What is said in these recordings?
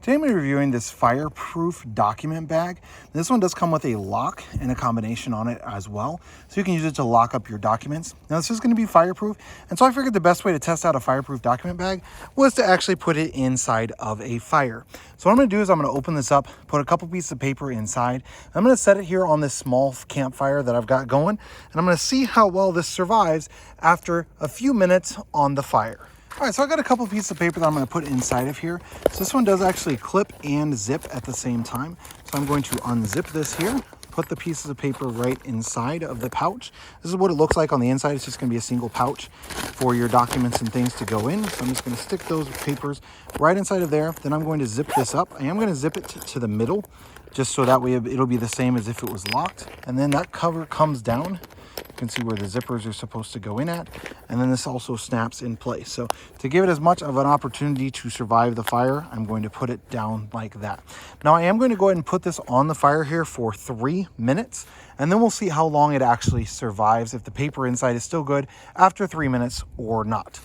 Today I'm going to be reviewing this Fireproof document bag. This one does come with a lock and a combination on it as well, so you can use it to lock up your documents. Now this is going to be fireproof, and so I figured the best way to test out a fireproof document bag was to actually put it inside of a fire. So what I'm going to do is I'm going to open this up, put a couple pieces of paper inside. I'm going to set it here on this small campfire that I've got going, and I'm going to see how well this survives after a few minutes on the fire. All right, so I got a couple pieces of paper that I'm going to put inside of here. So this one does actually clip and zip at the same time. So I'm going to unzip this here, put the pieces of paper right inside of the pouch. This is what it looks like on the inside. It's just going to be a single pouch for your documents and things to go in. So I'm just going to stick those papers right inside of there. Then I'm going to zip this up. I am going to zip it to the middle, just so that way it'll be the same as if it was locked. And then that cover comes down. You can see where the zippers are supposed to go in at, and then this also snaps in place. So to give it as much of an opportunity to survive the fire, I'm going to put it down like that. Now I am going to go ahead and put this on the fire here for 3 minutes, and then we'll see how long it actually survives, if the paper inside is still good after 3 minutes or not.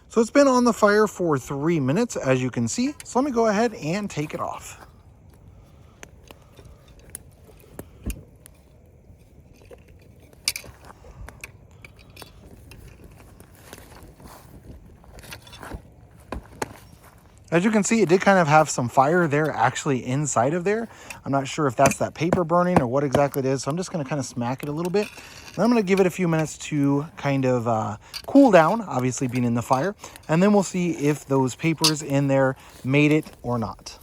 So it's been on the fire for 3 minutes, as you can see. So let me go ahead and take it off. As you can see, it did kind of have some fire there actually inside of there. I'm not sure if that's that paper burning or what exactly it is. So I'm just going to kind of smack it a little bit. And I'm going to give it a few minutes to kind of cool down, obviously being in the fire. And then we'll see if those papers in there made it or not.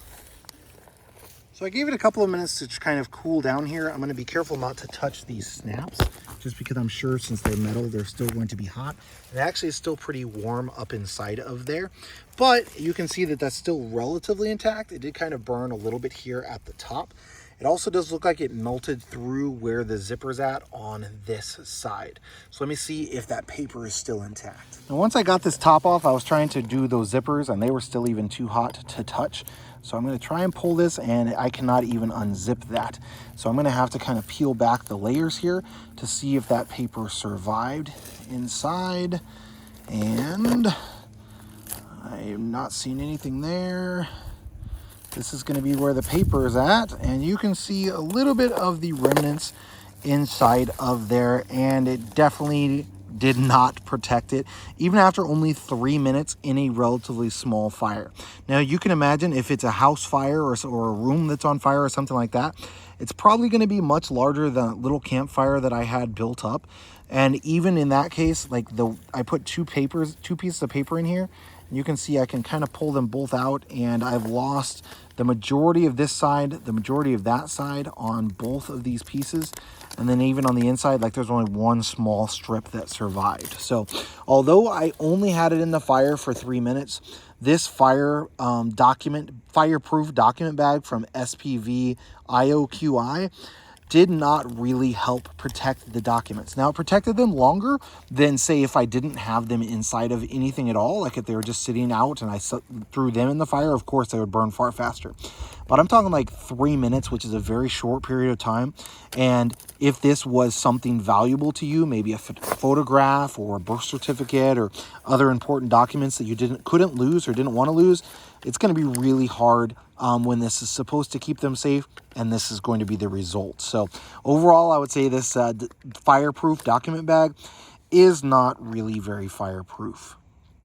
So I gave it a couple of minutes to kind of cool down here. I'm going to be careful not to touch these snaps, just because I'm sure since they're metal, they're still going to be hot. It actually is still pretty warm up inside of there, but you can see that that's still relatively intact. It did kind of burn a little bit here at the top. It also does look like it melted through where the zipper's at on this side. So let me see if that paper is still intact. Now, once I got this top off, I was trying to do those zippers and they were still even too hot to touch. So I'm going to try and pull this, and I cannot even unzip that. So I'm going to have to kind of peel back the layers here to see if that paper survived inside. And I am not seeing anything there. This is going to be where the paper is at, and you can see a little bit of the remnants inside of there, and it definitely did not protect it, even after only 3 minutes in a relatively small fire. Now you can imagine if it's a house fire or a room that's on fire or something like that, it's probably going to be much larger than a little campfire that I had built up. And even in that case, like I put two pieces of paper in here, and you can see I can kind of pull them both out, and I've lost the majority of this side, the majority of that side on both of these pieces. And then even on the inside, like there's only one small strip that survived. So although I only had it in the fire for 3 minutes, this fireproof document bag from Spvioqi did not really help protect the documents. Now, it protected them longer than, say, if I didn't have them inside of anything at all. Like if they were just sitting out and I threw them in the fire, of course, they would burn far faster. But I'm talking like 3 minutes, which is a very short period of time. And if this was something valuable to you, maybe a photograph or a birth certificate or other important documents that you couldn't lose or didn't want to lose, it's going to be really hard when this is supposed to keep them safe, and this is going to be the result. So overall, I would say this fireproof document bag is not really very fireproof.